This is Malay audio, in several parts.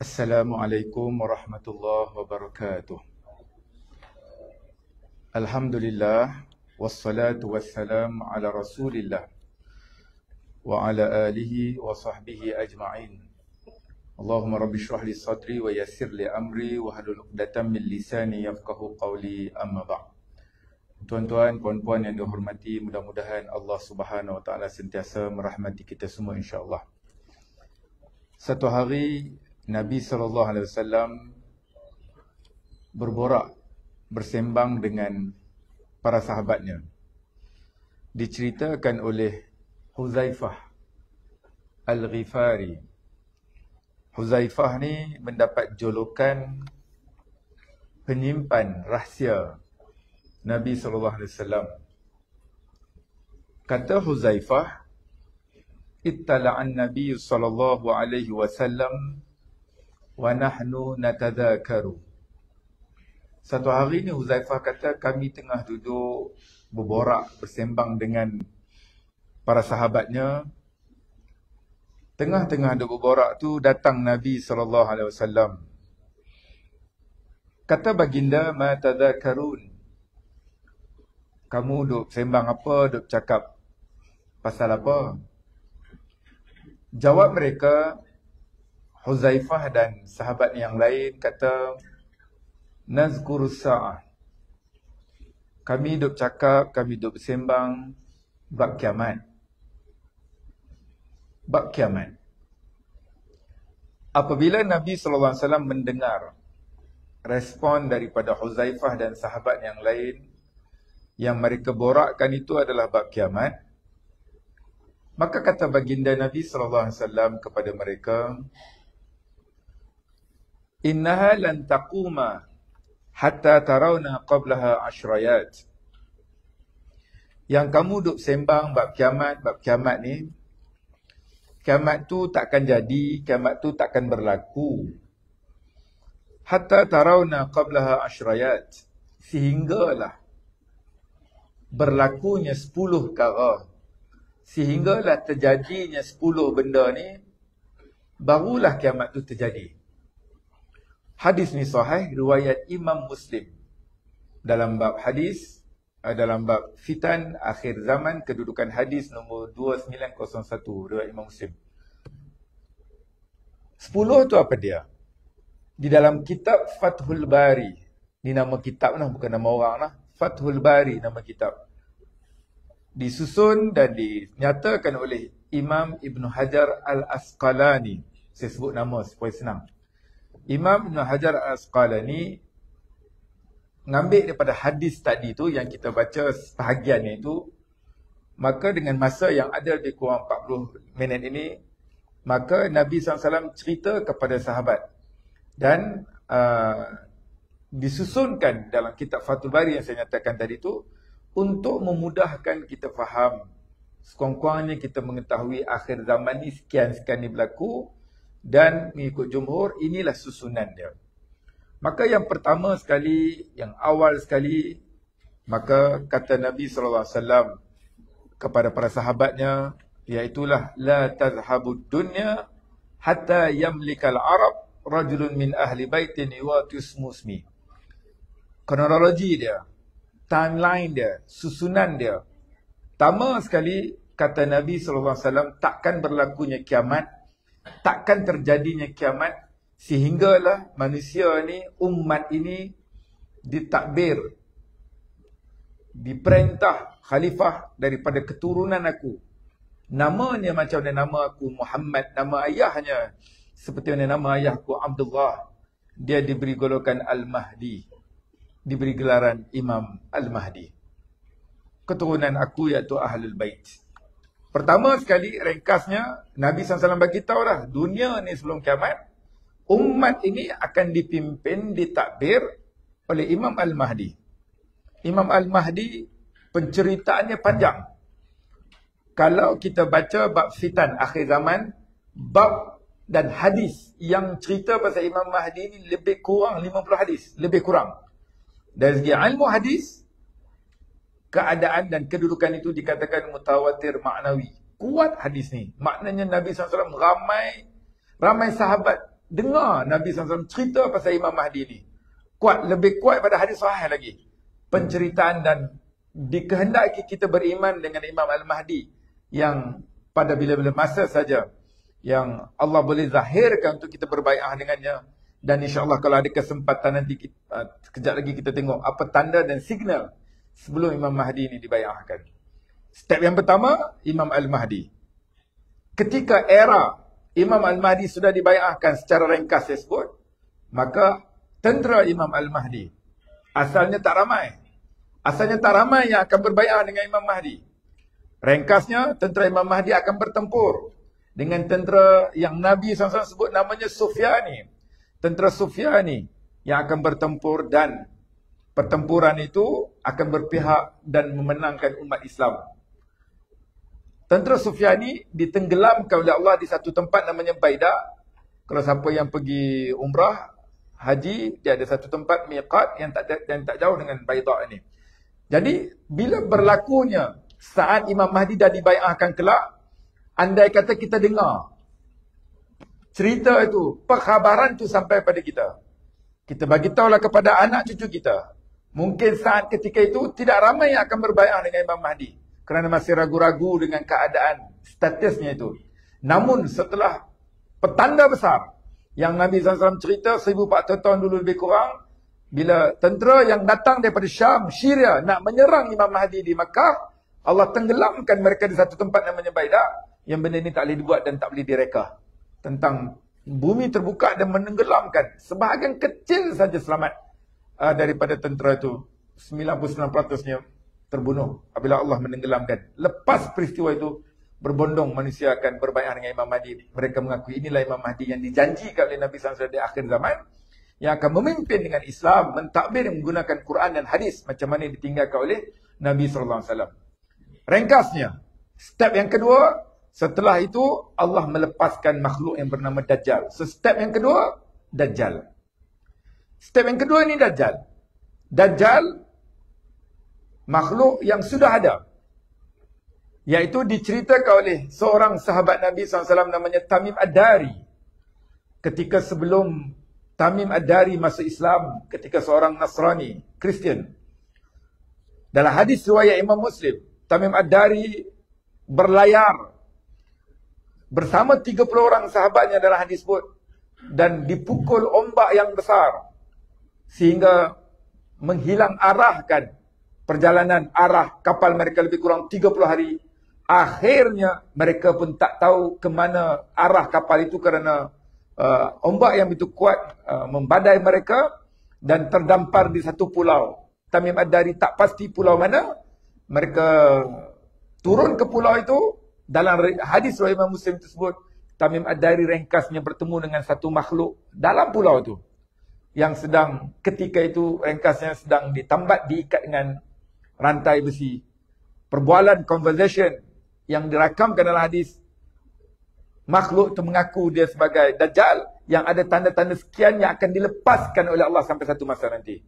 Assalamualaikum warahmatullahi wabarakatuh. Alhamdulillah wassalatu wassalam ala Rasulillah wa ala alihi wa sahbihi ajma'in. Allahumma rabbi shrah li sadri wa yassir li amri wa hlul 'uqdatam min lisani yafqahu qawli, amma ba'd. Tuan-tuan, puan-puan yang dihormati, mudah-mudahan Allah Subhanahu wa taala sentiasa merahmati kita semua insya-Allah. Satu hari Nabi SAW berborak, bersembang dengan para sahabatnya. Diceritakan oleh Huzaifah Al-Ghifari. Huzaifah ni mendapat julukan penyimpan rahsia Nabi SAW. Kata Huzaifah, "Ittala'an Nabi sallallahu alaihi wasallam wa nahnu natadhakaru." Satu hari ni Huzaifah kata, kami tengah duduk berborak, bersembang dengan para sahabatnya. Tengah-tengah duduk berborak tu datang Nabi SAW. Kata baginda, "Ma tadhakarun?" Kamu duduk sembang apa, duduk cakap pasal apa? Jawab mereka, Huzaifah dan sahabat yang lain kata, "Nazkurus sa'ah." Kami duk cakap, kami duk bersembang bab kiamat. Bab kiamat. Apabila Nabi SAW mendengar respon daripada Huzaifah dan sahabat yang lain, yang mereka borakkan itu adalah bab kiamat, maka kata baginda Nabi SAW kepada mereka, "Innaha lan taquma hatta tarawna qablaha ashrayat." Yang kamu duk sembang bab kiamat ni, kiamat tu takkan jadi, kiamat tu takkan berlaku. Hatta tarawna qablaha ashrayat, sehinggalah berlakunya 10 perkara, sehinggalah terjadinya 10 benda ni, barulah kiamat tu terjadi. Hadis ni sahih, riwayat Imam Muslim. Dalam bab hadis, dalam bab fitan akhir zaman, kedudukan hadis nombor 2901, riwayat Imam Muslim. 10 tu apa dia? Di dalam kitab Fathul Bari, ni nama kitab lah, bukan nama orang lah. Fathul Bari nama kitab. Disusun dan dinyatakan oleh Imam Ibn Hajar Al-Asqalani. Saya sebut nama supaya senang. Imam Ibn Hajar Al-Asqalani ngambil daripada hadis tadi tu yang kita baca sebahagiannya itu, maka dengan masa yang ada lebih kurang 40 minit ini, maka Nabi SAW cerita kepada sahabat dan disusunkan dalam kitab Fathul Bari yang saya nyatakan tadi tu untuk memudahkan kita faham. Sekurang-kurangnya kita mengetahui akhir zaman ni sekian-sekian ni berlaku, dan mengikut jumhur inilah susunan dia. Maka yang pertama sekali, yang awal sekali, maka kata Nabi SAW kepada para sahabatnya, iaitulah la tazhabud dunya hatta yamlikal arab rajulun min ahli baitin yuwatis musmi. Kronologi dia, timeline dia, susunan dia. Pertama sekali kata Nabi SAW, takkan berlakunya kiamat, takkan terjadinya kiamat sehinggalah manusia ni, umat ini ditakbir, diperintah khalifah daripada keturunan aku. Namanya macam mana nama aku Muhammad, nama ayahnya seperti mana nama ayahku Abdullah. Dia diberi golongan Al-Mahdi, diberi gelaran Imam Al-Mahdi. Keturunan aku iaitu Ahlul Bait. Pertama sekali, ringkasnya, Nabi SAW bagi tahu dah, dunia ni sebelum kiamat, umat ini akan dipimpin, ditakbir oleh Imam Al-Mahdi. Imam Al-Mahdi, penceritaannya panjang. Kalau kita baca bab fitan akhir zaman, bab dan hadis yang cerita pasal Imam Mahdi ni lebih kurang 50 hadis, lebih kurang. Dari segi ilmu hadis, keadaan dan kedudukan itu dikatakan mutawatir maknawi. Kuat hadis ni. Maknanya Nabi SAW ramai sahabat dengar Nabi SAW cerita pasal Imam Mahdi ni. Lebih kuat pada hadis sahih lagi. Penceritaan dan dikehendaki kita beriman dengan Imam Al-Mahdi yang pada bila-bila masa saja yang Allah boleh zahirkan untuk kita berbai'ah dengannya. Dan insyaAllah kalau ada kesempatan nanti sekejap lagi kita tengok apa tanda dan signal sebelum Imam Mahdi ini dibai'ahkan. Step yang pertama, Imam Al-Mahdi. Ketika era Imam Al-Mahdi sudah dibai'ahkan secara ringkas saya sebut, maka tentera Imam Al-Mahdi asalnya tak ramai. Asalnya tak ramai yang akan berbai'ah dengan Imam Mahdi. Ringkasnya, tentera Imam Mahdi akan bertempur dengan tentera yang Nabi SAW sebut namanya Sufyani. Tentera Sufyani yang akan bertempur dan pertempuran itu akan berpihak dan memenangkan umat Islam. Tentera Sufyani ditenggelamkan oleh Allah di satu tempat namanya Baidah. Kalau siapa yang pergi umrah, haji, dia ada satu tempat miqat yang tak jauh dengan Baidah ini. Jadi, bila berlakunya saat Imam Mahdi dah dibai'ahkan kelak, andai kata kita dengar cerita itu, perkhabaran itu sampai pada kita. Kita bagi tahulah kepada anak cucu kita. Mungkin saat ketika itu tidak ramai yang akan berbai'ah dengan Imam Mahdi. Kerana masih ragu-ragu dengan keadaan statusnya itu. Namun setelah petanda besar yang Nabi SAW cerita 1400 tahun dulu lebih kurang, bila tentera yang datang daripada Syam, Syria nak menyerang Imam Mahdi di Makkah, Allah tenggelamkan mereka di satu tempat namanya Baidah. Yang benda ini tak boleh dibuat dan tak boleh direka. Tentang bumi terbuka dan menenggelamkan. Sebahagian kecil saja selamat daripada tentera itu. 99%-nya terbunuh apabila Allah menenggelamkan. Lepas peristiwa itu, berbondong manusia akan berbai'ah dengan Imam Mahdi. Mereka mengakui inilah Imam Mahdi yang dijanjikan oleh Nabi SAW di akhir zaman, yang akan memimpin dengan Islam, mentadbir menggunakan Quran dan hadis macam mana ditinggalkan oleh Nabi SAW. Ringkasnya, step yang kedua, setelah itu Allah melepaskan makhluk yang bernama Dajjal. So step yang kedua, Dajjal. Step yang kedua ni Dajjal. Dajjal makhluk yang sudah ada, iaitu diceritakan oleh seorang sahabat Nabi SAW namanya Tamim Ad-Dari. Ketika sebelum Tamim Ad-Dari masuk Islam, ketika seorang Nasrani, Kristian. Dalam hadis riwayat Imam Muslim, Tamim Ad-Dari berlayar bersama 30 orang sahabatnya dalam hadis sebut, dan dipukul ombak yang besar sehingga menghilang arahkan perjalanan arah kapal mereka lebih kurang 30 hari. Akhirnya mereka pun tak tahu ke mana arah kapal itu kerana ombak yang begitu kuat membadai mereka dan terdampar di satu pulau. Tamim Ad-Dari tak pasti pulau mana. Mereka turun ke pulau itu. Dalam hadis riwayat Imam Muslim tersebut, Tamim Ad-Dari ringkasnya bertemu dengan satu makhluk dalam pulau itu, yang sedang ketika itu ringkasnya sedang ditambat, diikat dengan rantai besi. Perbualan, conversation yang dirakamkan dalam hadis, makhluk itu mengaku dia sebagai Dajjal yang ada tanda-tanda sekian yang akan dilepaskan oleh Allah sampai satu masa nanti.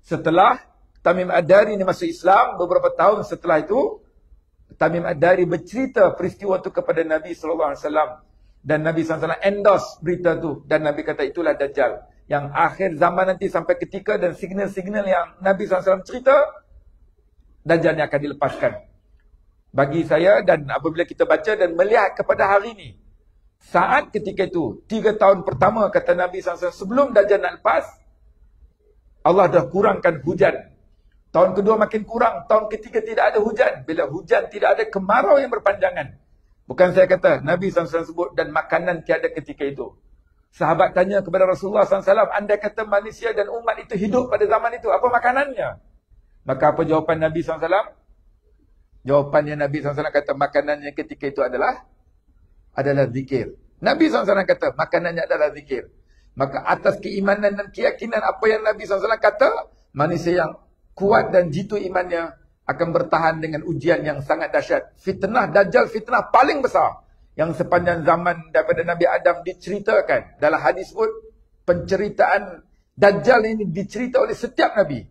Setelah Tamim Ad-Dari ini masuk Islam, beberapa tahun setelah itu, Tamim Ad-Dari bercerita peristiwa itu kepada Nabi SAW. Dan Nabi SAW endorse berita itu. Dan Nabi kata itulah Dajjal. Yang akhir zaman nanti sampai ketika dan signal-signal yang Nabi SAW cerita, Dajjal yang akan dilepaskan. Bagi saya dan apabila kita baca dan melihat kepada hari ini, saat ketika itu, 3 tahun pertama kata Nabi SAW sebelum Dajjal nak lepas, Allah dah kurangkan hujan. Tahun kedua makin kurang. Tahun ketiga tidak ada hujan. Bila hujan tidak ada, kemarau yang berpanjangan. Bukan saya kata, Nabi SAW sebut, dan makanan tiada ketika itu. Sahabat tanya kepada Rasulullah SAW, andai kata manusia dan umat itu hidup pada zaman itu, apa makanannya? Maka apa jawapan Nabi SAW? Jawapannya Nabi SAW kata, makanannya ketika itu adalah zikir. Nabi SAW kata, makanannya adalah zikir. Maka atas keimanan dan keyakinan apa yang Nabi SAW kata, manusia yang kuat dan jitu imannya akan bertahan dengan ujian yang sangat dahsyat. Fitnah Dajjal, fitnah paling besar yang sepanjang zaman daripada Nabi Adam diceritakan. Dalam hadis pun, penceritaan Dajjal ini dicerita oleh setiap Nabi.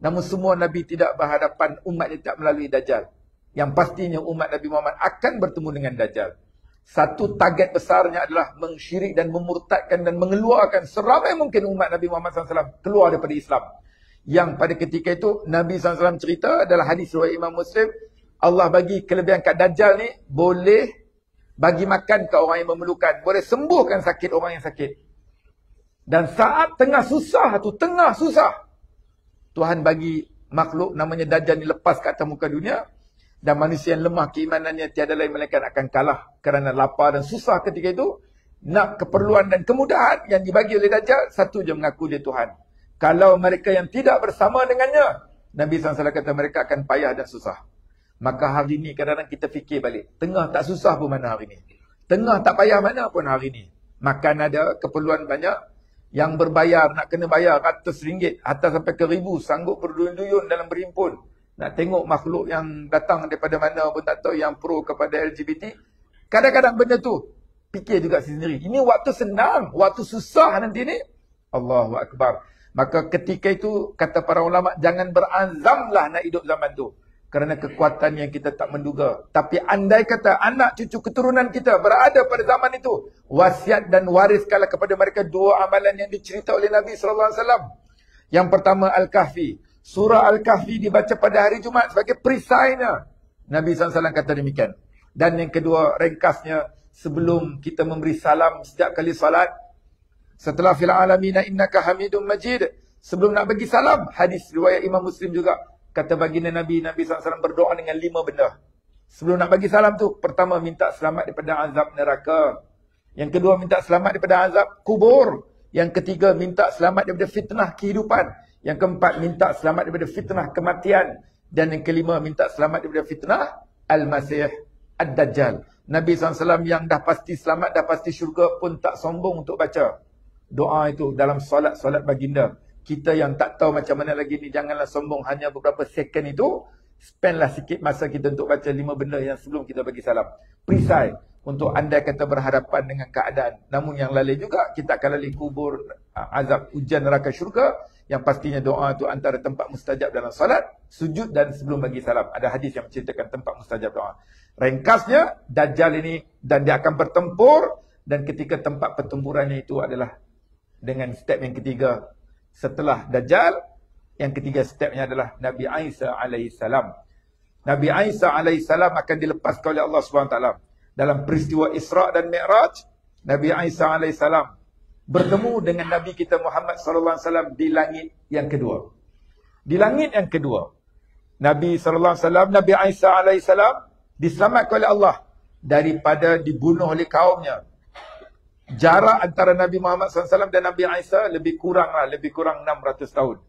Namun semua Nabi tidak berhadapan, umat tidak melalui Dajjal. Yang pastinya umat Nabi Muhammad akan bertemu dengan Dajjal. Satu target besarnya adalah mengsyirik dan memurtadkan dan mengeluarkan seramai mungkin umat Nabi Muhammad SAW keluar daripada Islam. Yang pada ketika itu Nabi SAW cerita dalam hadis riwayat Imam Muslim, Allah bagi kelebihan kat Dajjal ni, boleh bagi makan ke orang yang memerlukan, boleh sembuhkan sakit orang yang sakit. Dan saat tengah susah tu, Tuhan bagi makhluk namanya Dajjal ni lepas ke atas muka dunia. Dan manusia yang lemah keimanannya tiada lain melainkan akan kalah kerana lapar dan susah ketika itu. Nak keperluan dan kemudahan yang dibagi oleh Dajjal, satu je mengaku dia Tuhan. Kalau mereka yang tidak bersama dengannya, Nabi SAW kata mereka akan payah dan susah. Maka hari ni kadang-kadang kita fikir balik, tengah tak susah pun mana hari ni, tengah tak payah mana pun hari ni. Makan ada, keperluan banyak, yang berbayar nak kena bayar ratus ringgit atas sampai ke ribu, sanggup berduyun-duyun dalam berhimpun. Nak tengok makhluk yang datang daripada mana pun tak tahu, yang pro kepada LGBT. Kadang-kadang benda tu, fikir juga sendiri. Ini waktu senang, waktu susah nanti ni. Allahu Akbar. Maka ketika itu, kata para ulama, jangan berazamlah nak hidup zaman tu. Kerana kekuatan yang kita tak menduga. Tapi andai kata anak cucu keturunan kita berada pada zaman itu, wasiat dan wariskanlah kepada mereka dua amalan yang dicerita oleh Nabi SAW. Yang pertama, Al-Kahfi. Surah Al-Kahfi dibaca pada hari Jumaat sebagai perisainya. Nabi SAW kata demikian. Dan yang kedua, ringkasnya, sebelum kita memberi salam setiap kali salat, setelah fil alamina innaka hamidum majid, sebelum nak bagi salam, hadis riwayat Imam Muslim juga, kata baginda Nabi SAW berdoa dengan 5 benda. Sebelum nak bagi salam tu, pertama minta selamat daripada azab neraka. Yang kedua minta selamat daripada azab kubur. Yang ketiga minta selamat daripada fitnah kehidupan. Yang keempat, minta selamat daripada fitnah kematian. Dan yang kelima, minta selamat daripada fitnah Al-Masih Ad-Dajjal. Nabi SAW yang dah pasti selamat, dah pasti syurga pun tak sombong untuk baca doa itu dalam solat-solat baginda. Kita yang tak tahu macam mana lagi ni, janganlah sombong. Hanya beberapa second itu, spendlah sikit masa kita untuk baca 5 benda yang sebelum kita bagi salam. Perisai untuk andai kata berhadapan dengan keadaan. Namun yang lalai juga, kita akan lalai kubur, azab, ujian neraka syurga. Yang pastinya doa itu antara tempat mustajab dalam salat, sujud dan sebelum bagi salam. Ada hadis yang menceritakan tempat mustajab doa. Ringkasnya, Dajjal ini, dan dia akan bertempur. Dan ketika tempat pertempurannya itu adalah dengan step yang ketiga. Setelah Dajjal, yang ketiga stepnya adalah Nabi Isa alaihissalam. Nabi Isa alaihissalam akan dilepaskan oleh Allah SWT. Dalam peristiwa Isra' dan Mi'raj, Nabi Isa alaihissalam bertemu dengan Nabi kita Muhammad SAW di langit yang kedua. Di langit yang kedua, Nabi SAW, Nabi Isa alaihissalam diselamatkan oleh Allah daripada dibunuh oleh kaumnya. Jarak antara Nabi Muhammad SAW dan Nabi Isa lebih kurang 600 tahun.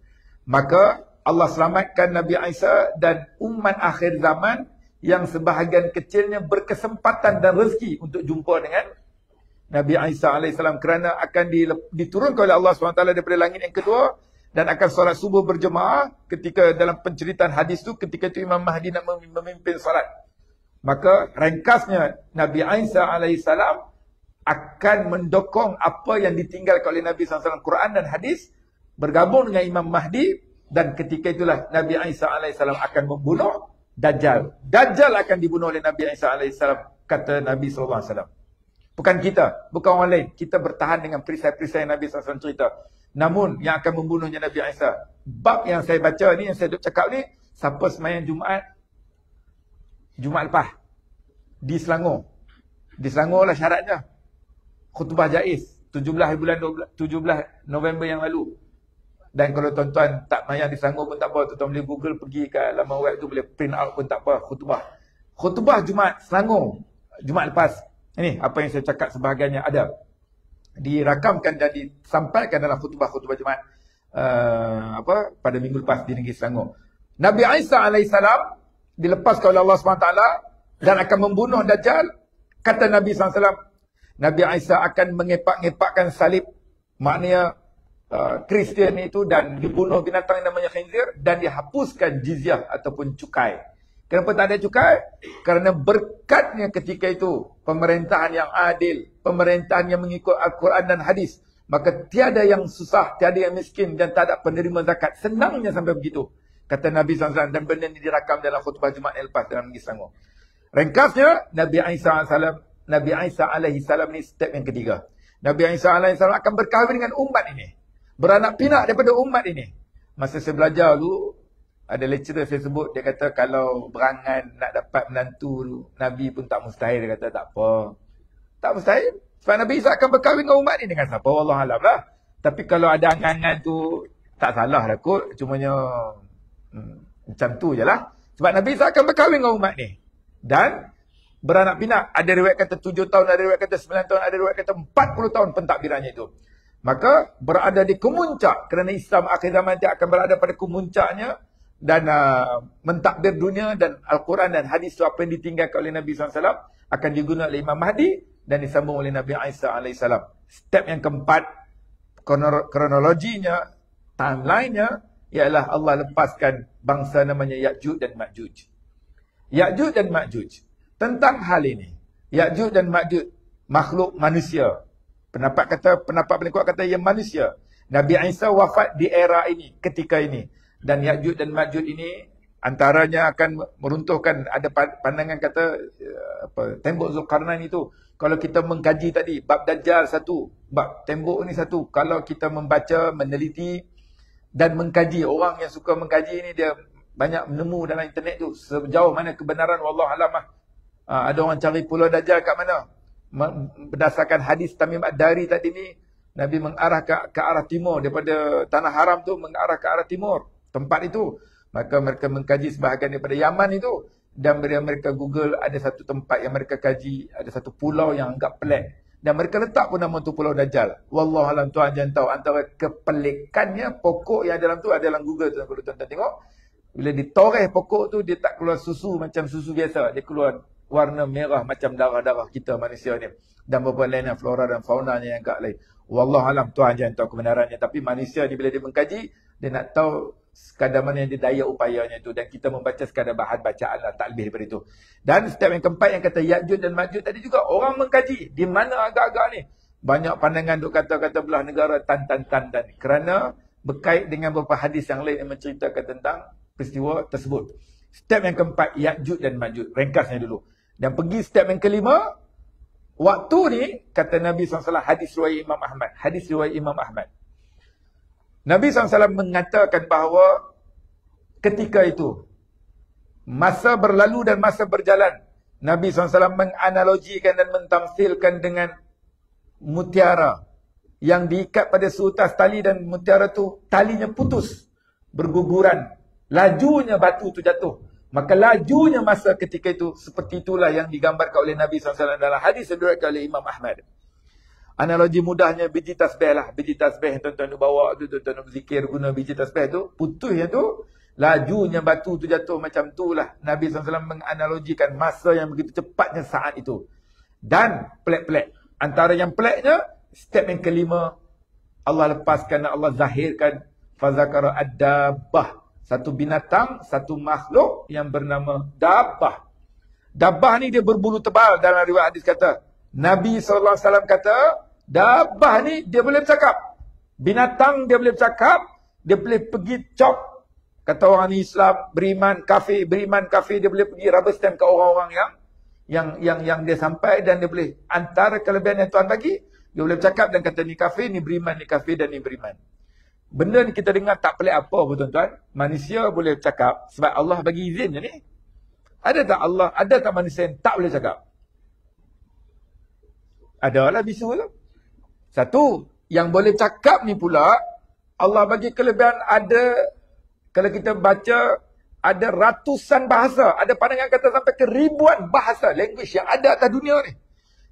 Maka Allah selamatkan Nabi Isa dan umat akhir zaman yang sebahagian kecilnya berkesempatan dan rezeki untuk jumpa dengan Nabi Isa AS, kerana akan diturunkan oleh Allah SWT daripada langit yang kedua dan akan solat subuh berjemaah. Ketika dalam penceritaan hadis tu, ketika itu Imam Mahdi nak memimpin solat. Maka ringkasnya, Nabi Isa AS akan mendokong apa yang ditinggalkan oleh Nabi SAW, Quran dan hadis, bergabung dengan Imam Mahdi. Dan ketika itulah Nabi Isa AS akan membunuh Dajjal. Dajjal akan dibunuh oleh Nabi Isa AS, kata Nabi SAW. Bukan kita, bukan orang lain. Kita bertahan dengan perisai-perisai yang Nabi SAW cerita. Namun yang akan membunuhnya Nabi Isa, bab yang saya baca ni, yang saya duk cakap ni, siapa semayang Jumaat lepas di Selangor. Di Selangor lah syaratnya. Khutbah jaiz 17 November yang lalu. Dan kalau tuan-tuan tak mayang di Selangor pun tak apa, tuan-tuan boleh Google, pergi ke laman web tu, boleh print out pun tak apa. Khutbah Jumaat Selangor Jumaat lepas. Ini apa yang saya cakap sebahagiannya ada dirakamkan dan disampaikan dalam khutbah-khutbah Jumaat pada minggu lepas di negeri Selangor. Nabi Isa alaihissalam dilepaskan oleh Allah SWT dan akan membunuh Dajjal. Kata Nabi SAW, Nabi Isa akan mengepak-ngepakkan salib, maknanya Kristian itu, dan dibunuh binatang yang namanya khinzir, dan dihapuskan jizyah ataupun cukai. Kenapa tak ada cukai? Kerana berkatnya ketika itu pemerintahan yang adil, pemerintahan yang mengikut Al-Quran dan hadis, maka tiada yang susah, tiada yang miskin dan tak ada penerima zakat. Senangnya sampai begitu, kata Nabi SAW, dan benda ini dirakam dalam khutbah Jumaat yang lepas dalam negeri Selangor. Ringkasnya, Nabi Isa Nabi Isa alaihi salam ni step yang ketiga. Nabi Isa alaihi salam akan berkahwin dengan umat ini. Beranak pinak daripada umat ini. Masa saya belajar dulu, ada lecturer saya sebut, dia kata kalau berangan nak dapat menantu Nabi pun tak mustahil. Dia kata tak apa. Tak mustahil. Sebab Nabi Isa akan berkahwin dengan umat ini dengan siapa? Wallahualam lah. Tapi kalau ada angan-angan tu, tak salah lah kot. Cumanya macam tu je lah. Sebab Nabi Isa akan berkahwin dengan umat ni. Dan beranak pinak. Ada riwayat kata 7 tahun, ada riwayat kata 9 tahun, ada riwayat kata 40 tahun pentadbirannya itu. Maka berada di kemuncak. Kerana Islam akhir zaman dia akan berada pada kemuncaknya. Dan mentadbir dunia dan Al-Quran dan hadis itu apa yang ditinggalkan oleh Nabi SAW akan digunakan oleh Imam Mahdi dan disambung oleh Nabi Isa AS. Step yang keempat, kronologinya, timeline-nya, ialah Allah lepaskan bangsa namanya Ya'juj dan Ma'juj. Ya'juj dan Ma'juj. Tentang hal ini, Ya'juj dan Ma'juj, makhluk manusia. Pendapat paling kuat kata ia manusia. Nabi Isa wafat di era ini, ketika ini. Dan Ya'juj dan Ma'juj ini antaranya akan meruntuhkan, ada pandangan kata tembok Zulkarnain itu. Kalau kita mengkaji tadi, bab Dajjal satu, bab tembok ni satu. Kalau kita membaca, meneliti dan mengkaji, orang yang suka mengkaji ni dia banyak menemu dalam internet tu. Sejauh mana kebenaran, wallahualam lah. Ada orang cari pulau Dajjal kat mana? Berdasarkan hadis Tamim Ad-Dari tadi ni, Nabi mengarah ke arah timur. Daripada tanah haram tu mengarah ke arah timur. Tempat itu. Maka mereka mengkaji sebahagian daripada Yaman itu. Dan mereka Google ada satu tempat yang mereka kaji. Ada satu pulau yang agak pelik. Dan mereka letak pun nama tu Pulau Dajjal. Wallahualam, tuan jangan tahu. Antara kepelikannya, pokok yang dalam tu ada dalam Google tu. Kalau tuan-tuan tengok. Bila ditoreh pokok tu, dia tak keluar susu macam susu biasa. Dia keluar warna merah macam darah-darah kita manusia ni. Dan beberapa lainnya, flora dan faunanya yang agak lain. Wallahualam, tuan jangan tahu kebenarannya. Tapi manusia ni bila dia mengkaji, dia nak tahu sekadar mana yang dia daya upayanya itu. Dan kita membaca sekadar bahan bacaan lah, tak lebih daripada itu. Dan step yang keempat yang kata Ya'juj dan Ma'juj tadi juga, orang mengkaji. Di mana agak-agak ni? Banyak pandangan duk kata-kata belah negara tan. Kerana berkait dengan beberapa hadis yang lain yang menceritakan tentang peristiwa tersebut. Step yang keempat, Ya'juj dan Ma'juj. Ringkasnya dulu. Dan pergi step yang kelima, waktu ni, kata Nabi SAW, hadis riwayat Imam Ahmad. Hadis riwayat Imam Ahmad. Nabi SAW mengatakan bahawa ketika itu, masa berlalu dan masa berjalan. Nabi SAW menganalogikan dan mentamsilkan dengan mutiara yang diikat pada seutas tali dan mutiara tu talinya putus, berguguran. Lajunya batu tu jatuh. Maka lajunya masa ketika itu seperti itulah yang digambarkan oleh Nabi SAW dalam hadis yang diriwayatkan oleh Imam Ahmad. Analogi mudahnya biji tasbih lah. Biji tasbih yang tuan-tuan bawa tu, tuan-tuan berzikir guna biji tasbih tu, putusnya tu, lajunya batu tu jatuh macam tu lah. Nabi SAW menganalogikan masa yang begitu cepatnya saat itu. Dan pelik-pelik. Antara yang peliknya, step yang kelima, Allah lepaskan, Allah zahirkan, fazakara ad-dabbah. Satu binatang, satu makhluk yang bernama dabbah. Dabbah ni dia berbulu tebal. Dalam riwayat hadis kata, Nabi SAW kata, dabbah ni dia boleh bercakap. Binatang dia boleh bercakap, dia boleh pergi cop. Kata orang Islam, beriman kafir, dia boleh pergi rubber stamp ke orang-orang yang dia sampai. Dan dia boleh, antara kelebihan yang Tuhan bagi, dia boleh bercakap dan kata ni kafir, ni beriman, ni kafir dan ni beriman. Benda ni kita dengar tak pelik apa pun tuan-tuan. Manusia boleh bercakap sebab Allah bagi izin je ni. Ada tak manusia yang tak boleh cakap? Adalah bisu tu. Satu, yang boleh cakap ni pula, Allah bagi kelebihan ada, kalau kita baca, ada ratusan bahasa. Ada pandangan kata sampai ke ribuan bahasa, language yang ada atas dunia ni.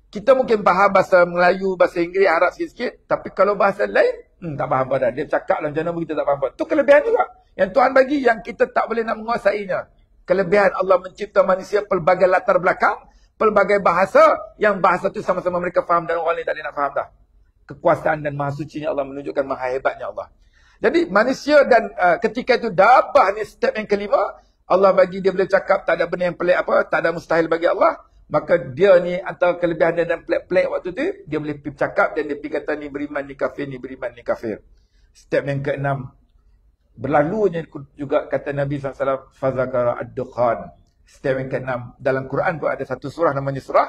Kita mungkin faham bahasa Melayu, bahasa Inggeris, Arab sikit-sikit. Tapi kalau bahasa lain, tak faham pada. Dia cakap lah macam mana kita tak faham pada. Itu kelebihan juga. Yang Tuhan bagi, yang kita tak boleh nak menguasainya. Kelebihan Allah mencipta manusia pelbagai latar belakang, pelbagai bahasa, yang bahasa tu sama-sama mereka faham dan orang lain tak ada nak faham dah. Kekuasaan dan maha sucinya Allah menunjukkan maha hebatnya Allah. Jadi manusia dan ketika itu dabbah ni step yang kelima, Allah bagi dia boleh cakap, tak ada benda yang pelik apa, tak ada mustahil bagi Allah. Maka dia ni antara kelebihan dia dan pelik-pelik waktu tu, dia boleh pergi cakap dan dia pergi kata ni beriman, ni kafir, ni beriman, ni kafir. Step yang keenam, berlalunya juga kata Nabi SAW, fazakara ad-dukhan. Step yang keenam, dalam Quran pun ada satu surah namanya surah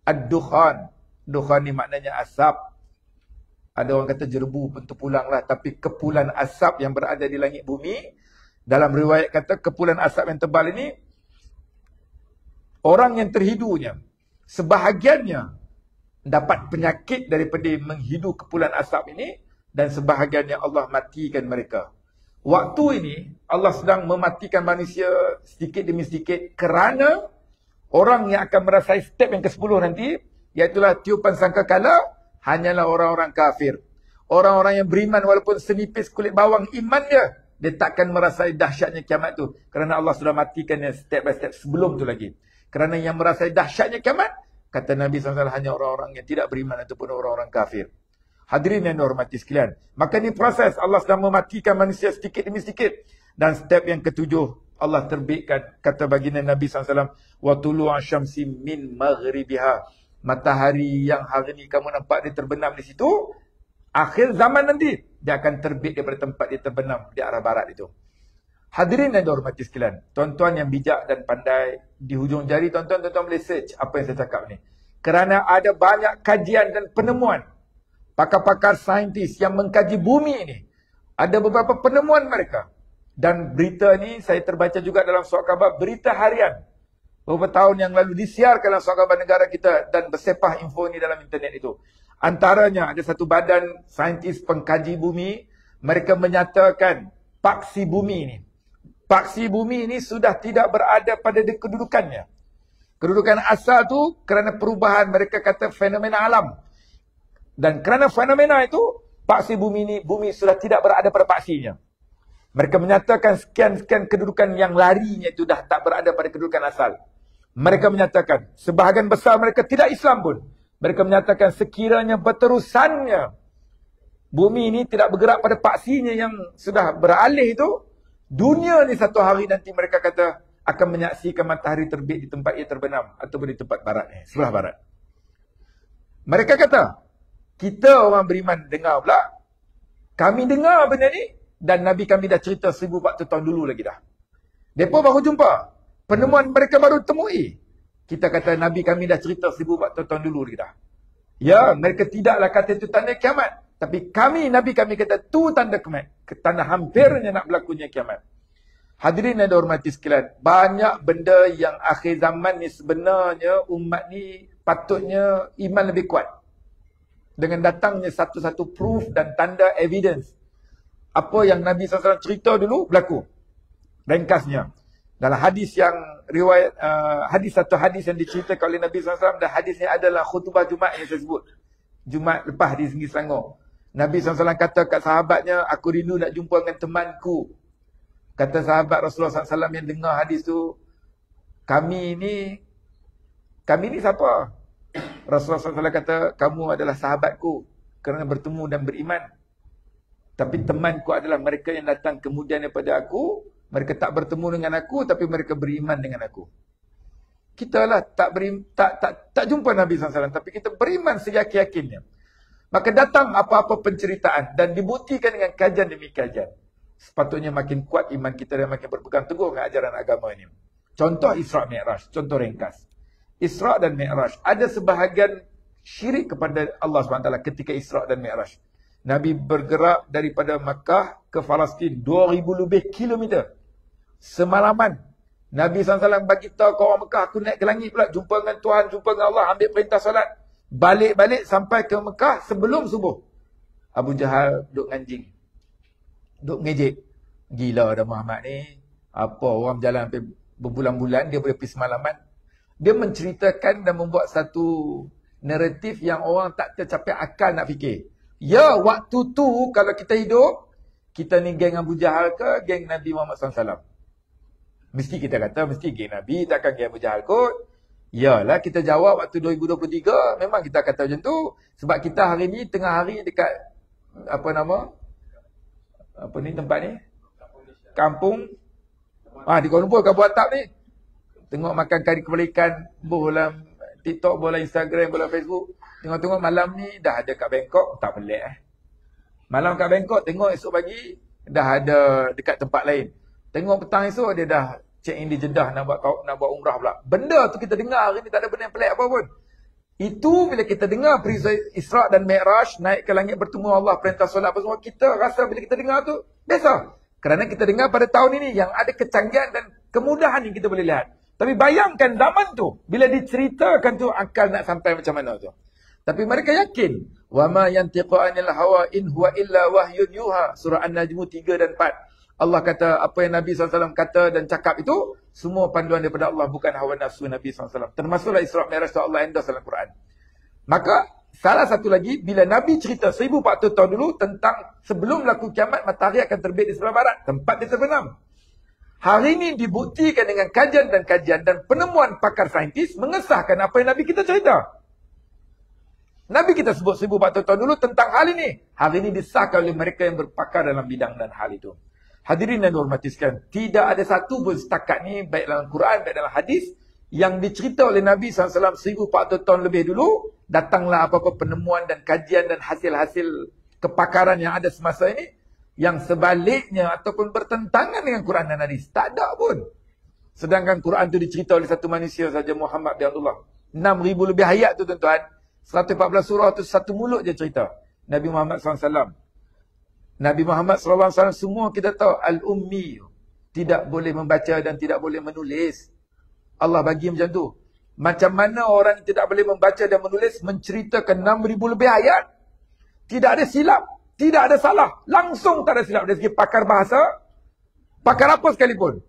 Ad-dukhan. Dukhan ni maknanya asap. Ada orang kata jerbu, pentupulang lah. Tapi kepulan asap yang berada di langit bumi. Dalam riwayat kata kepulan asap yang tebal ini, orang yang terhidunya, sebahagiannya dapat penyakit daripada menghidu kepulan asap ini, dan sebahagiannya Allah matikan mereka. Waktu ini Allah sedang mematikan manusia sedikit demi sedikit kerana orang yang akan merasai step yang ke-10 nanti, iaitulah tiupan sangkakala, hanyalah orang-orang kafir. Orang-orang yang beriman walaupun senipis kulit bawang iman dia takkan merasai dahsyatnya kiamat tu. Kerana Allah sudah matikannya step by step sebelum tu lagi. Kerana yang merasai dahsyatnya kiamat, kata Nabi SAW, hanya orang-orang yang tidak beriman ataupun orang-orang kafir. Hadirin yang dihormati sekalian. Maka ni proses Allah sedang mematikan manusia sedikit demi sedikit. Dan step yang ke-7, Allah terbitkan, kata baginda Nabi SAW, wa tulu'a syamsi min maghribiha. Matahari yang hari ni kamu nampak dia terbenam di situ, akhir zaman nanti dia akan terbit daripada tempat dia terbenam di arah barat itu. Hadirin yang dihormati sekalian, tuan-tuan yang bijak dan pandai, di hujung jari tuan-tuan boleh search apa yang saya cakap ni. Kerana ada banyak kajian dan penemuan pakar-pakar saintis yang mengkaji bumi ini. Ada beberapa penemuan mereka. Dan berita ni saya terbaca juga dalam surat khabar berita harian. Beberapa tahun yang lalu disiarkan dalam surat khabar negara kita dan bersepah info ni dalam internet itu. Antaranya ada satu badan saintis pengkaji bumi. Mereka menyatakan paksi bumi ini. Paksi bumi ini sudah tidak berada pada kedudukannya. Kedudukan asal tu kerana perubahan, mereka kata fenomena alam. Dan kerana fenomena itu, paksi bumi ini, bumi sudah tidak berada pada paksinya. Mereka menyatakan sekian-sekian kedudukan yang larinya itu dah tak berada pada kedudukan asal. Mereka menyatakan, sebahagian besar mereka tidak Islam pun. Mereka menyatakan sekiranya berterusannya bumi ini tidak bergerak pada paksinya yang sudah beralih itu, dunia ni satu hari nanti mereka kata akan menyaksikan matahari terbit di tempat ia terbenam ataupun di tempat barat ni, sebelah barat. Mereka kata, kita orang beriman dengar pula, kami dengar benda ni dan Nabi kami dah cerita 1400 tahun dulu lagi dah. Mereka baru jumpa. Penemuan mereka baru temui. Kita kata Nabi kami dah cerita 1400 tahun dulu lagi dah. Ya, mereka tidaklah kata itu tanda kiamat. Tapi kami, Nabi kami kata tu tanda kiamat. Tanda hampirnya nak berlakunya kiamat. Hadirin yang dihormati sekalian, banyak benda yang akhir zaman ni sebenarnya umat ni patutnya iman lebih kuat. Dengan datangnya satu-satu proof dan tanda evidence. Apa yang Nabi SAW cerita dulu berlaku. Ringkasnya. Dalam hadis yang riwayat, satu hadis yang diceritakan oleh Nabi SAW, dan hadisnya adalah khutbah Jumaat yang saya sebut. Jumaat lepas di Senggi Selangor. Nabi SAW kata kat sahabatnya, aku rindu nak jumpa dengan temanku. Kata sahabat Rasulullah SAW yang dengar hadis tu, kami ni siapa? Rasulullah SAW kata, kamu adalah sahabatku kerana bertemu dan beriman. Tapi temanku adalah mereka yang datang kemudian daripada aku. Mereka tak bertemu dengan aku, tapi mereka beriman dengan aku. Kita lah tak jumpa Nabi SAW, tapi kita beriman seyakin-yakinnya. Maka datang apa-apa penceritaan dan dibuktikan dengan kajian demi kajian. Sepatutnya makin kuat iman kita dan makin berpegang teguh dengan ajaran agama ini. Contoh Isra' Mi'raj, contoh ringkas. Isra' dan Mi'raj, ada sebahagian syirik kepada Allah SWT ketika Isra' dan Mi'raj. Nabi bergerak daripada Makkah ke Palestin 2000 lebih kilometer. Semalaman. Nabi SAW bagi tahu ke orang Mekah, aku naik ke langit pula, jumpa dengan Tuhan, jumpa dengan Allah, ambil perintah solat. Balik-balik sampai ke Mekah sebelum subuh. Abu Jahal duduk nganjing. Duduk ngejek. Gila dah Muhammad ni. Apa orang berjalan sampai berbulan-bulan, dia boleh pergi semalaman. Dia menceritakan dan membuat satu naratif yang orang tak tercapai akal nak fikir. Ya, waktu tu kalau kita hidup, kita ni geng Abu Jahal ke geng Nabi Muhammad SAW? Mesti kita kata, mesti geng Nabi, takkan geng Abu Jahal kot. Yalah, kita jawab waktu 2023, memang kita kata macam tu. Sebab kita hari ni, tengah hari dekat, apa ni tempat ni? Kampung. Di Kuala Lumpur, Kampung Atap ni. Tengok makan kari kepala ikan, bola TikTok, bola Instagram, bola Facebook. Tengok-tengok malam ni dah ada kat Bangkok, tak pelik Malam kat Bangkok, tengok esok pagi dah ada dekat tempat lain. Tengok petang esok dia dah check in di Jeddah nak buat umrah pula. Benda tu kita dengar hari ni tak ada benda yang pelik apa pun. Itu bila kita dengar peristiwa Isra' dan Mi'raj, naik ke langit bertemu Allah, perintah solat apa semua, kita rasa bila kita dengar tu biasa. Kerana kita dengar pada tahun ini yang ada kecanggihan dan kemudahan yang kita boleh lihat. Tapi bayangkan zaman tu, bila diceritakan tu, akal nak sampai macam mana tu. Tapi mereka yakin, wa ma yantiqu 'anil hawa in huwa illa wahyun yuha, surah An-Najm 3 dan 4. Allah kata apa yang Nabi SAW kata dan cakap itu semua panduan daripada Allah, bukan hawa nafsu Nabi SAW. Termasuklah Isra' Mi'raj tu Allah endorse dalam Quran. Maka salah satu lagi, bila Nabi cerita 1400 tahun dulu tentang sebelum berlaku kiamat, matahari akan terbit di sebelah barat, tempat dia terbenam. Hari ini dibuktikan dengan kajian dan penemuan pakar saintis mengesahkan apa yang Nabi kita cerita. Nabi kita sebut 1400 tahun dulu tentang hal ini. Hari ini disahkan oleh mereka yang berpakar dalam bidang dan hal itu. Hadirin yang dihormati sekalian, tidak ada satu pun setakat ni, baik dalam Quran, baik dalam hadis, yang dicerita oleh Nabi SAW 1400 tahun lebih dulu, datanglah apa-apa penemuan dan kajian dan hasil-hasil kepakaran yang ada semasa ini, yang sebaliknya ataupun bertentangan dengan Quran dan hadis. Tak ada pun. Sedangkan Quran itu dicerita oleh satu manusia saja, Muhammad bin Abdullah. 6,000 lebih ayat tu tuan-tuan. 114 surah tu satu mulut je cerita. Nabi Muhammad SAW. Nabi Muhammad SAW semua kita tahu al-ummi. Tidak boleh membaca dan tidak boleh menulis. Allah bagi macam tu. Macam mana orang tidak boleh membaca dan menulis menceritakan 6,000 lebih ayat. Tidak ada silap. Tidak ada salah. Langsung tak ada silap. Dari segi pakar bahasa. Pakar apa sekalipun.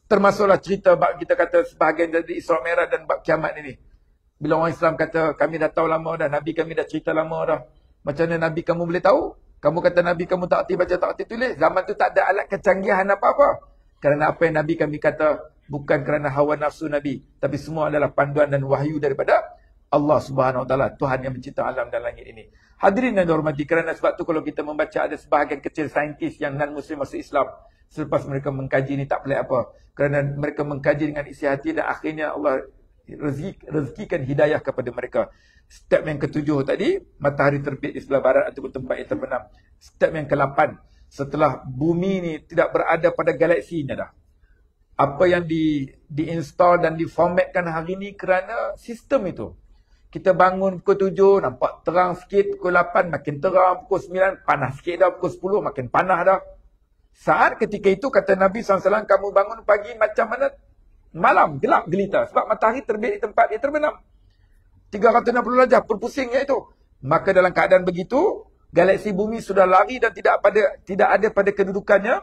Termasuklah cerita kita kata sebahagian dari Isra' Mi'raj dan bab kiamat ini. Bila orang Islam kata, kami dah tahu lama dah, Nabi kami dah cerita lama dah. Macam mana Nabi kamu boleh tahu? Kamu kata Nabi kamu tak erti baca, tak erti tulis. Zaman tu tak ada alat kecanggihan apa-apa. Kerana apa yang Nabi kami kata, bukan kerana hawa nafsu Nabi. Tapi semua adalah panduan dan wahyu daripada Allah Subhanahu Wa Taala, Tuhan yang mencipta alam dan langit ini. Hadirin yang dihormati, kerana sebab tu kalau kita membaca ada sebahagian kecil saintis yang non-Muslim masuk Islam. Selepas mereka mengkaji ni tak pelik apa. Kerana mereka mengkaji dengan isi hati dan akhirnya Allah rezekikan hidayah kepada mereka. Step yang ketujuh tadi, matahari terbit di sebelah barat ataupun tempat yang terbenam. Step yang ke-8, setelah bumi ni tidak berada pada galaksinya dah. Apa yang diinstall dan diformatkan hari ni kerana sistem itu. Kita bangun pukul 7, nampak terang sikit, pukul 8 makin terang, pukul 9 panas sikit dah, pukul 10 makin panas dah. Saat ketika itu kata Nabi SAW, kamu bangun pagi macam mana? Malam, gelap gelita. Sebab matahari terbit di tempat dia terbenam. 360 darjah, berpusingnya itu. Maka dalam keadaan begitu, galaksi bumi sudah lari dan tidak ada pada kedudukannya.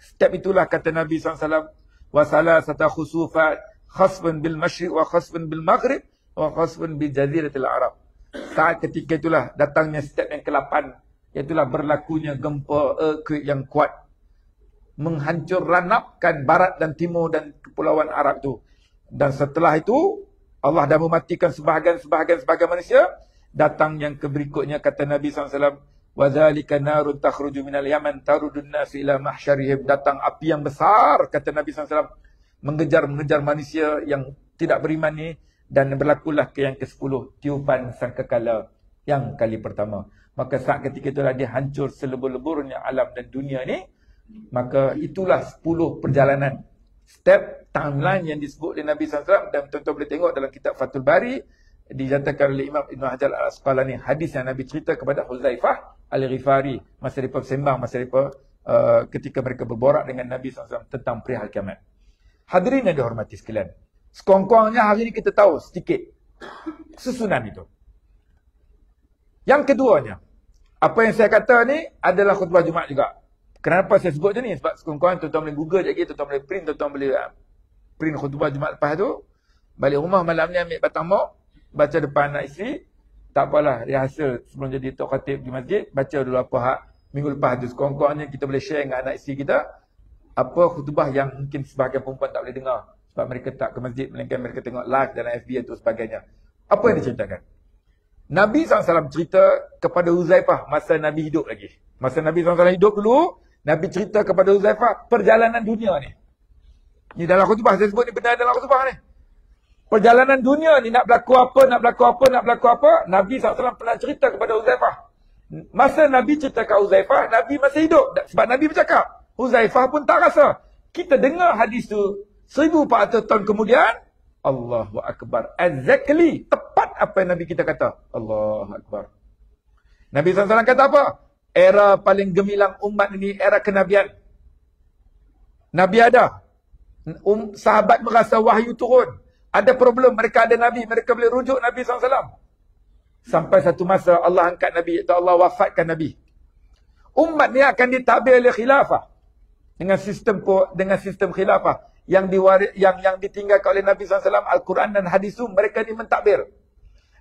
Step itulah kata Nabi SAW. Wasala sata khusufat, khasfun bil masyriq wa khasfun bil maghrib, wa khasfun bil jaziratil Arab. Saat ketika itulah datangnya step yang ke-8. Iaitulah berlakunya gempa earthquake yang kuat. Menghancur ranapkan barat dan timur dan kepulauan Arab tu. Dan setelah itu Allah dah mematikan sebahagian manusia. Datang yang berikutnya kata Nabi SAW, wa dzalika narun takhruju minal yaman tarudun nas ila mahsyarihim. Datang api yang besar kata Nabi SAW, mengejar manusia yang tidak beriman ni. Dan berlakulah ke yang ke-10, tiupan sangkakala yang kali pertama. Maka saat ketika itulah dia hancur selebur-leburnya alam dan dunia ni. Maka itulah 10 perjalanan step timeline yang disebut oleh Nabi SAW. Dan tuan-tuan boleh tengok dalam kitab Fathul Bari, dijatakan oleh Imam Ibn Hajar Al-Asqalani, hadis yang Nabi cerita kepada Huzaifah Al-Ghifari masa mereka bersembang, masa mereka ketika mereka berborak dengan Nabi SAW tentang perihal kiamat. Hadirin yang dihormati sekalian, sekongkongnya hari ini kita tahu sedikit susunan itu. Yang keduanya, apa yang saya kata ni adalah khutbah Jumaat juga. Kenapa saya sebut je ni? Sebab sekongkong tuan-tuan boleh google je lagi, tuan-tuan boleh print, tuan-tuan boleh print khutbah Jumaat lepas tu. Balik rumah malam ni ambil batang mok, baca depan anak isteri. Tak apalah, rehearsal sebelum jadi tok khatib di masjid, baca dulu apa hak minggu lepas tu. Sekongkongnya kita boleh share dengan anak isteri kita apa khutbah yang mungkin sebahagian perempuan tak boleh dengar. Sebab mereka tak ke masjid, melainkan mereka tengok live dalam FB atau sebagainya. Apa yang diceritakan? Nabi SAW cerita kepada Huzaifah masa Nabi hidup lagi. Masa Nabi SAW hidup dulu, Nabi cerita kepada Huzaifah perjalanan dunia ni. Ni dalam khutbah, saya sebut ni benar dalam khutbah ni. Perjalanan dunia ni nak berlaku apa, nak berlaku apa. Nabi SAW pernah cerita kepada Huzaifah. Masa Nabi cerita kepada Huzaifah, Nabi masih hidup. Sebab Nabi bercakap. Huzaifah pun tak rasa. Kita dengar hadis tu 1400 tahun kemudian, Allahu Akbar. Exactly. Tepat apa yang Nabi kita kata. Allahu Akbar. Nabi SAW kata apa? Era paling gemilang umat ini, era kenabian. Nabi ada. Sahabat merasa wahyu turun. Ada problem, mereka ada Nabi. Mereka boleh rujuk Nabi SAW. Sampai satu masa Allah angkat Nabi, atau Allah wafatkan Nabi. Umat ni akan ditabir oleh khilafah. Dengan sistem khilafah. Yang ditinggalkan oleh Nabi SAW, Al-Quran dan hadis itu, mereka ni mentadbir.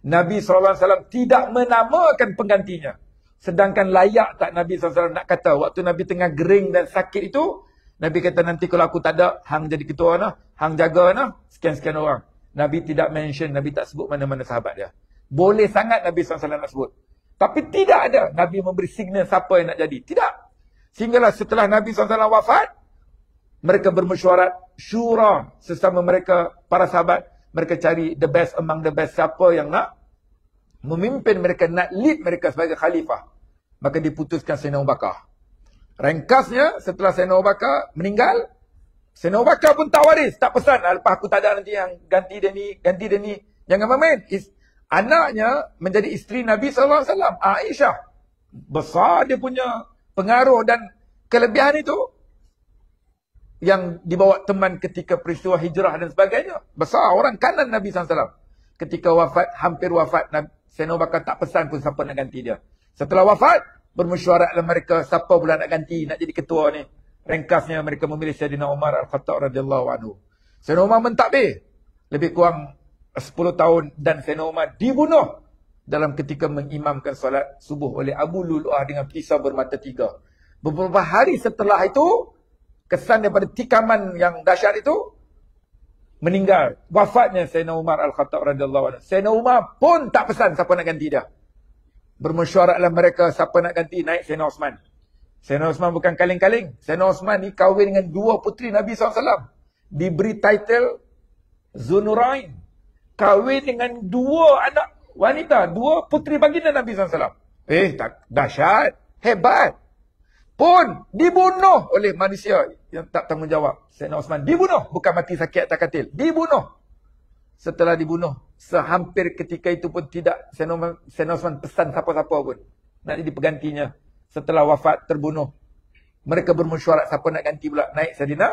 Nabi SAW tidak menamakan penggantinya. Sedangkan layak tak Nabi SAW nak kata, waktu Nabi tengah gering dan sakit itu, Nabi kata nanti kalau aku tak ada, hang jadi ketua nah, hang jaga nah, sekian-sekian orang. Nabi tidak mention, Nabi tak sebut mana-mana sahabat dia. Boleh sangat Nabi SAW nak sebut. Tapi tidak ada Nabi memberi signal siapa yang nak jadi. Tidak. Sehinggalah setelah Nabi SAW wafat, mereka bermesyuarat, syura sesama mereka, para sahabat. Mereka cari the best among the best. Siapa yang nak memimpin mereka, nak lead mereka sebagai khalifah. Maka diputuskan Sayyidina Abu Bakar. Ringkasnya, setelah Sayyidina Abu Bakar meninggal, Sayyidina Abu Bakar pun tak waris. Tak pesan, lepas aku tak ada nanti yang ganti dia ni. Jangan main. Anaknya menjadi isteri Nabi SAW, Aisyah. Besar dia punya pengaruh dan kelebihan itu. Yang dibawa teman ketika peristiwa hijrah dan sebagainya. Besar, orang kanan Nabi SAW. Ketika wafat, hampir wafat, Sayyidina Abu Bakar tak pesan pun siapa nak ganti dia. Setelah wafat, bermesyuaratlah mereka, siapa pula nak ganti, nak jadi ketua ni. Ringkasnya mereka memilih Sayyidina Umar Al-Khattab radhiyallahu anhu. Sayyidina Umar mentadbir. Lebih kurang 10 tahun dan Sayyidina Umar dibunuh dalam ketika mengimamkan solat subuh oleh Abu Lu'lu'ah dengan pisau bermata 3. Beberapa hari setelah itu, kesan daripada tikaman yang dahsyat itu, meninggal. Wafatnya Sayyidina Umar Al-Khattab radhiyallahu anhu. Sayyidina Umar pun tak pesan siapa nak ganti dia. Bermesyuaratlah mereka siapa nak ganti, naik Sayyidina Osman. Sayyidina Osman bukan kaleng-kaleng. Sayyidina Osman ni kahwin dengan 2 puteri Nabi SAW. Diberi title Zunurain. Kahwin dengan 2 anak wanita, 2 puteri baginda Nabi SAW. Tak dahsyat, hebat. Pun dibunuh oleh manusia yang tak tanggungjawab. Sayyidina Osman dibunuh, bukan mati sakit atas katil, dibunuh. Setelah dibunuh, sehampir ketika itu pun tidak Sayyidina Osman pesan siapa-siapa pun nak jadi penggantinya. Setelah wafat, terbunuh. Mereka bermesyuarat siapa nak ganti pula. Naik Sayyidina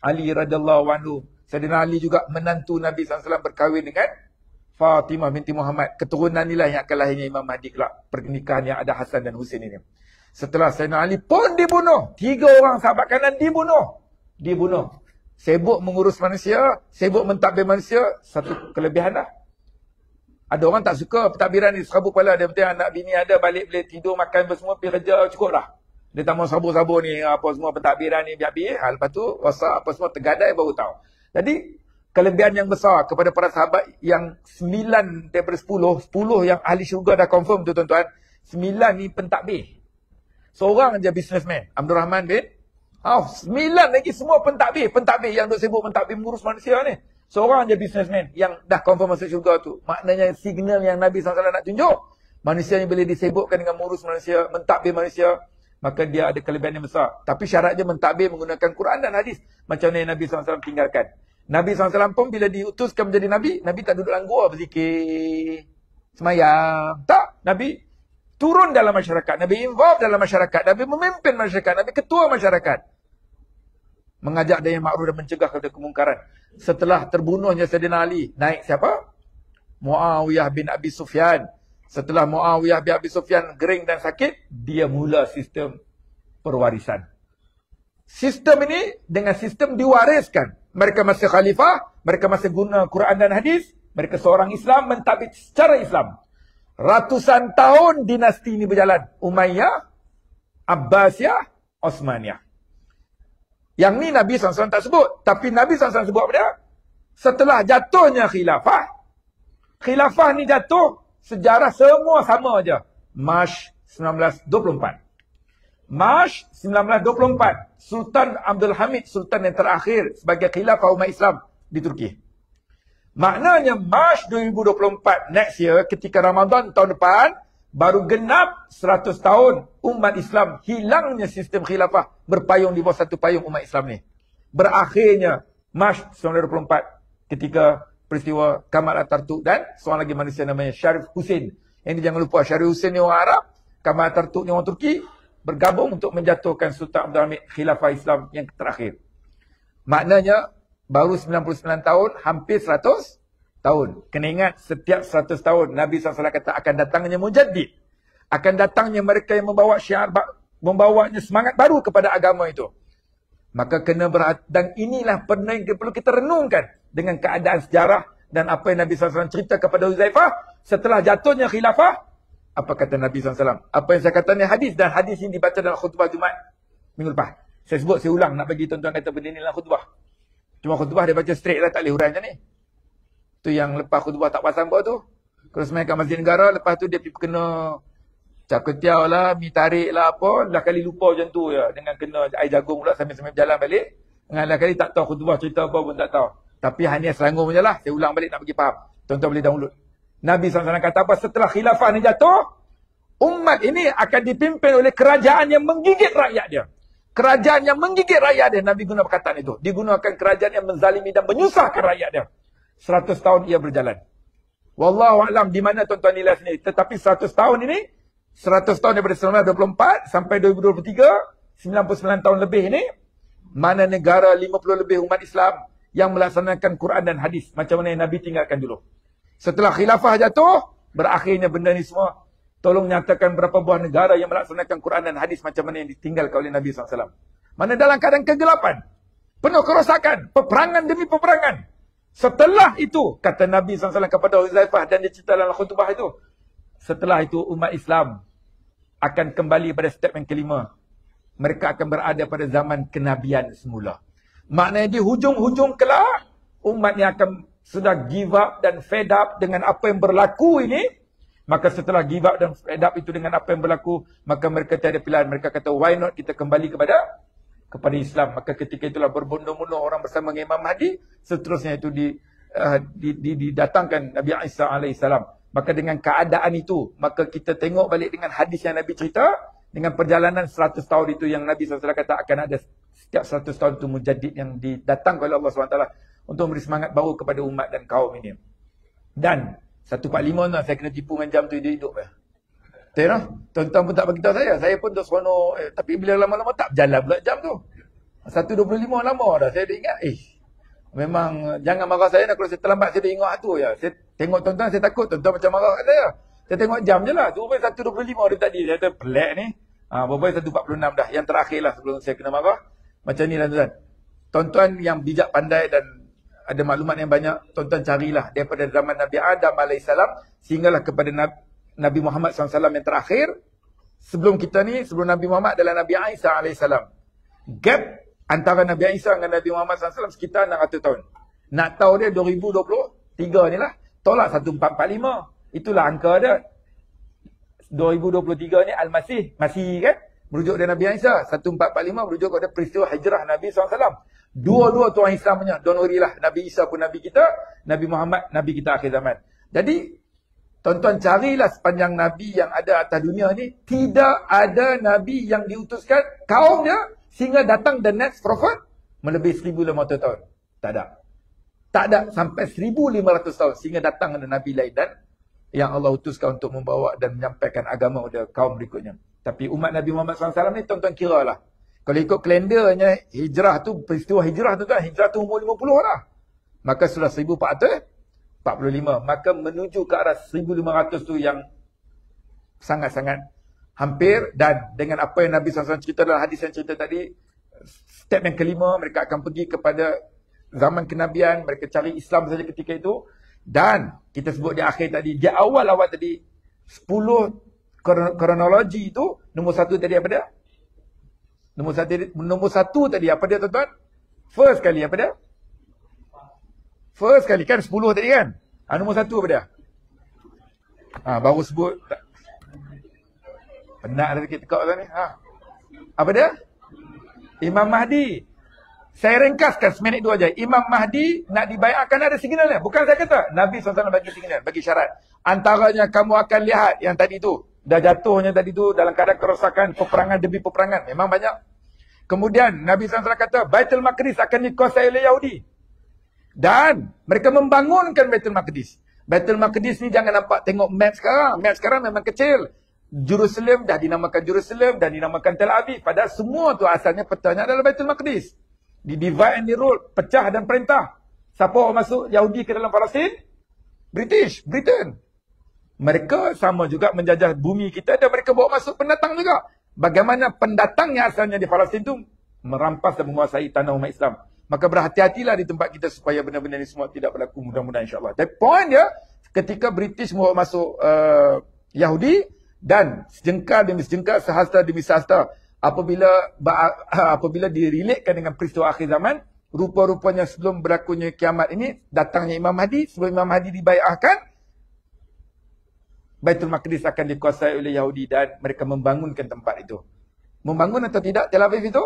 Ali radhiyallahu anhu. Sayyidina Ali juga menantu Nabi SAW berkahwin dengan Fatimah binti Muhammad. Keturunan inilah yang akan lahirnya Imam Mahdi kelak. Pernikahan yang ada Hasan dan Husain ini. Setelah Sayyidina Ali pun dibunuh. 3 orang sahabat kanan dibunuh. Sibuk mengurus manusia, sibuk mentadbir manusia. Satu kelebihan dah. Ada orang tak suka pentadbiran ni. Serabut kepala dia. Penting anak bini ada, balik boleh tidur, makan semua, pergi kerja, cukup dah. Dia tak mau sabur-sabur ni, apa semua pentadbiran ni biar-biar. Lepas tu, WhatsApp apa semua tergadai baru tahu. Jadi, kelebihan yang besar kepada para sahabat yang 9 daripada 10 yang ahli syurga dah confirm tu tuan-tuan. 9 ni pentadbir. Seorang je businessman, Abdul Rahman bin Auf. 9 lagi semua pentadbir. Pentadbir yang duk sibuk mentadbir mengurus manusia ni. Seorang je businessman yang dah confirm masuk syurga tu. Maknanya signal yang Nabi SAW nak tunjuk. Manusia ni boleh disibukkan dengan mengurus manusia, mentadbir manusia. Maka dia ada kelebihan yang besar. Tapi syarat dia mentadbir menggunakan Quran dan hadis. Macam mana Nabi SAW tinggalkan. Nabi SAW pun bila diutuskan menjadi Nabi, Nabi tak duduk dalam gua berzikir, semayang. Tak. Nabi turun dalam masyarakat. Nabi involve dalam masyarakat. Nabi memimpin masyarakat. Nabi ketua masyarakat. Mengajak dia yang makruf dan mencegah kepada kemungkaran. Setelah terbunuhnya Sayyidina Ali, naik siapa? Muawiyah bin Abi Sufyan. Setelah Muawiyah bin Abi Sufyan gering dan sakit, dia mula sistem perwarisan. Sistem ini dengan sistem diwariskan. Mereka masih khalifah, mereka masih guna Quran dan hadis, mereka seorang Islam mentadbir secara Islam. Ratusan tahun dinasti ini berjalan. Umayyah, Abbasiyah, Osmaniyah. Yang ni Nabi SAW tak sebut. Tapi Nabi SAW sebut apa dia? Setelah jatuhnya khilafah, khilafah ni jatuh, sejarah semua sama aja. Mac 1924. Mac 1924. Sultan Abdul Hamid, Sultan yang terakhir sebagai khilafah umat Islam di Turki. Maknanya Mac 2024, next year, ketika Ramadan tahun depan, baru genap 100 tahun umat Islam hilangnya sistem khilafah berpayung di bawah satu payung umat Islam ni. Berakhirnya Mac 1924 ketika peristiwa Kamal Atatürk dan seorang lagi manusia namanya Syarif Hussein. Yang jangan lupa, Syarif Hussein ni orang Arab, Kamal Atatürk ni orang Turki, bergabung untuk menjatuhkan Sultan Abdul Hamid khilafah Islam yang terakhir. Maknanya baru 99 tahun, hampir 100 tahun. Kena ingat, setiap 100 tahun Nabi SAW kata akan datangnya mujaddid. Akan datangnya mereka yang membawa syiar, membawanya semangat baru kepada agama itu. Maka kena berhati, dan inilah benda yang perlu kita renungkan dengan keadaan sejarah dan apa yang Nabi SAW cerita kepada Huzaifah setelah jatuhnya khilafah. Apa kata Nabi SAW? Apa yang saya kata ni hadis, dan hadis ini dibaca dalam khutbah Jumaat minggu lepas. Saya sebut, saya ulang nak bagi tuan-tuan kata benda ni dalam khutbah. Cuma khutbah dia baca straight lah, tak boleh huraian macam ni. Tu yang lepas khutbah tak pasang buat tu. Kalau semain kat Masjid Negara, lepas tu dia kena caketiau lah, mi tarik lah apa, dah kali lupa macam tu ya. Dengan kena air jagung pula sambil-sambil berjalan balik. Dengan dah kali tak tahu khutbah cerita apa pun tak tahu. Tapi hanya Selangor je lah. Saya ulang balik nak bagi faham. Tuan-tuan boleh download. Nabi SAW kata apa? Setelah khilafah ni jatuh, umat ini akan dipimpin oleh kerajaan yang menggigit rakyat dia. Kerajaan yang menggigit rakyat dia. Nabi guna perkataan itu. Digunakan kerajaan yang menzalimi dan menyusahkan rakyat dia. 100 tahun ia berjalan. Wallahualam di mana tuan-tuan nilai sini. Tetapi 100 tahun ini, 100 tahun daripada 1924 sampai 2023, 99 tahun lebih ini, mana negara 50 lebih umat Islam yang melaksanakan Quran dan hadis macam mana yang Nabi tinggalkan dulu. Setelah khilafah jatuh, berakhirnya benda ni semua. Tolong nyatakan berapa buah negara yang melaksanakan Quran dan hadis macam mana yang ditinggalkan oleh Nabi SAW. Mana dalam keadaan kegelapan, penuh kerosakan, peperangan demi peperangan. Setelah itu, kata Nabi SAW kepada Huzaifah dan dia cerita dalam khutbah itu, setelah itu umat Islam akan kembali pada step yang kelima. Mereka akan berada pada zaman kenabian semula. Maknanya di hujung-hujung kelak, umat yang akan sudah give up dan fed up dengan apa yang berlaku ini. Maka setelah give up dan fed up itu dengan apa yang berlaku, maka mereka tiada pilihan. Mereka kata, why not kita kembali kepada Islam. Maka ketika itulah berbondong-bondong orang bersama dengan Imam Mahdi. Seterusnya itu didatangkan Nabi Isa AS. Maka dengan keadaan itu, maka kita tengok balik dengan hadis yang Nabi cerita, dengan perjalanan 100 tahun itu yang Nabi SAW kata akan ada setiap 100 tahun itu mujaddid yang didatangkan oleh Allah SWT untuk memberi semangat baru kepada umat dan kaum ini. Dan 145 tu saya kena tipu dengan jam tu hidup-hidup. Tengok, tuan-tuan pun tak beritahu saya. Saya pun tu seronok. Tapi bila lama-lama tak berjalan pula jam tu. 1.25 lama dah. Saya dah ingat, memang jangan marah saya nak, kalau saya terlambat saya dah ingat tu ya. Saya tengok tuan-tuan, saya takut tuan-tuan macam marah kat saya. Saya tengok jam je lah. Tu pun 1.25 dia tadi. Saya kata pelik ni. Berapa 1.46 dah. Yang terakhir lah sebelum saya kena marah. Macam ni lah tuan-tuan. Tuan-tuan yang bijak pandai dan ada maklumat yang banyak, tuan-tuan carilah daripada zaman Nabi Adam AS sehinggalah kepada Nabi Muhammad SAW yang terakhir. Sebelum kita ni, sebelum Nabi Muhammad adalah Nabi Isa AS. Gap antara Nabi Isa dengan Nabi Muhammad SAW sekitar 600 tahun. Nak tahu dia 2023 ni lah. Tolak 1445. Itulah angka dia. 2023 ni Al-Masih. Masih kan? Merujuk dari Nabi Isa. 1445 merujuk kepada peristiwa hijrah Nabi SAW. Dua-dua tu orang Islam punya. Don't worry lah. Nabi Isa pun Nabi kita. Nabi Muhammad, Nabi kita akhir zaman. Jadi, tuan-tuan carilah sepanjang Nabi yang ada atas dunia ni. Tidak ada Nabi yang diutuskan kaumnya sehingga datang the next prophet melebihi 1500 tahun. Tak ada. Tak ada sampai 1500 tahun sehingga datang ada Nabi lain dan yang Allah utuskan untuk membawa dan menyampaikan agama kepada kaum berikutnya. Tapi umat Nabi Muhammad SAW ni tuan-tuan kira lah. Kalau ikut kalendernya hijrah tu, peristiwa hijrah tu kan, hijrah tu umur 50 lah. Maka sudah 1445. Maka menuju ke arah 1500 tu yang sangat-sangat hampir. Dan dengan apa yang Nabi SAW cerita dalam hadis yang cerita tadi, step yang kelima, mereka akan pergi kepada zaman kenabian. Mereka cari Islam saja ketika itu. Dan kita sebut di akhir tadi, di awal-awal tadi 10 kronologi itu, nombor satu tadi apa dia? Nombor satu tadi apa dia tuan-tuan? First kali apa dia? First kali kan 10 tadi kan? Nombor satu apa dia? Baru sebut. Penat dah sikit tekak ni. Apa dia? Imam Mahdi. Saya ringkaskan seminit dua aja. Imam Mahdi nak dibayarkan ada signalnya. Bukan saya kata. Nabi SAW bagi signal, bagi syarat. Antaranya kamu akan lihat yang tadi tu. Dah jatuhnya tadi tu dalam keadaan kerosakan, peperangan demi peperangan. Memang banyak. Kemudian Nabi SAW kata, Baitul Maqdis akan dikuasai oleh Yahudi. Dan mereka membangunkan Baitul Maqdis. Baitul Maqdis ni jangan nampak tengok map sekarang. Map sekarang memang kecil. Jerusalem dah dinamakan Jerusalem, dah dinamakan Tel Aviv. Padahal semua tu asalnya petanya adalah Baitul Maqdis. Di divide and di rule, pecah dan perintah. Siapa orang masuk Yahudi ke dalam Palestin? British, Britain. Mereka sama juga menjajah bumi kita dan mereka bawa masuk pendatang juga. Bagaimana pendatang yang asalnya di Palestin tu merampas dan menguasai tanah umat Islam. Maka berhati-hatilah di tempat kita supaya benda-benda ni semua tidak berlaku, mudah-mudahan insyaAllah. Tapi point dia, ketika British bawa masuk Yahudi dan sejengkal demi sejengkal, sehasta demi sehasta, apabila direlatekan dengan peristiwa akhir zaman, rupa-rupanya sebelum berlakunya kiamat ini, datangnya Imam Mahdi. Sebelum Imam Mahdi dibai'ahkan, Baitul Maqdis akan dikuasai oleh Yahudi dan mereka membangunkan tempat itu. Membangun atau tidak Tel Aviv itu?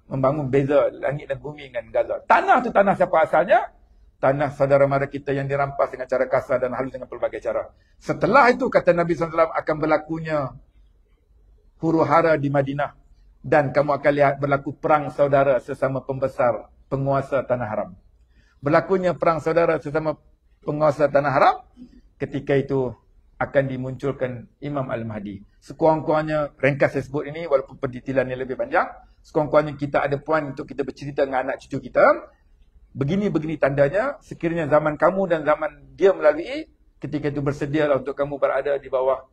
Membangun, beza langit dan bumi dengan Gaza. Tanah tu tanah siapa asalnya? Tanah saudara mara kita yang dirampas dengan cara kasar dan halus dengan pelbagai cara. Setelah itu kata Nabi SAW akan berlakunya huru-hara di Madinah. Dan kamu akan lihat berlaku perang saudara sesama pembesar penguasa tanah haram. Berlakunya perang saudara sesama penguasa tanah haram, ketika itu akan dimunculkan Imam Al-Mahdi. Sekurang-kurangnya, ringkas saya sebut ini walaupun pendetilannya lebih panjang. Sekurang-kurangnya kita ada puan untuk kita bercerita dengan anak cucu kita. Begini-begini tandanya, sekiranya zaman kamu dan zaman dia melalui, ketika itu bersedialah untuk kamu berada di bawah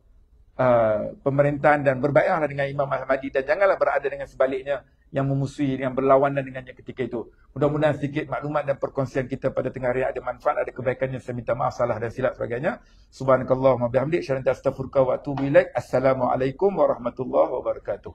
pemerintahan dan berbaiatlah dengan Imam Al-Mahdi dan janganlah berada dengan sebaliknya yang memusuhi, yang berlawanan dengannya ketika itu. Mudah-mudahan sedikit maklumat dan perkongsian kita pada tengah hari ada manfaat, ada kebaikannya. Saya minta maaf salah dan silap sebagainya. Subhanakallahumma bihamdik, syaranta astaghfiruka wa atubu ilaik. Assalamualaikum warahmatullahi wabarakatuh.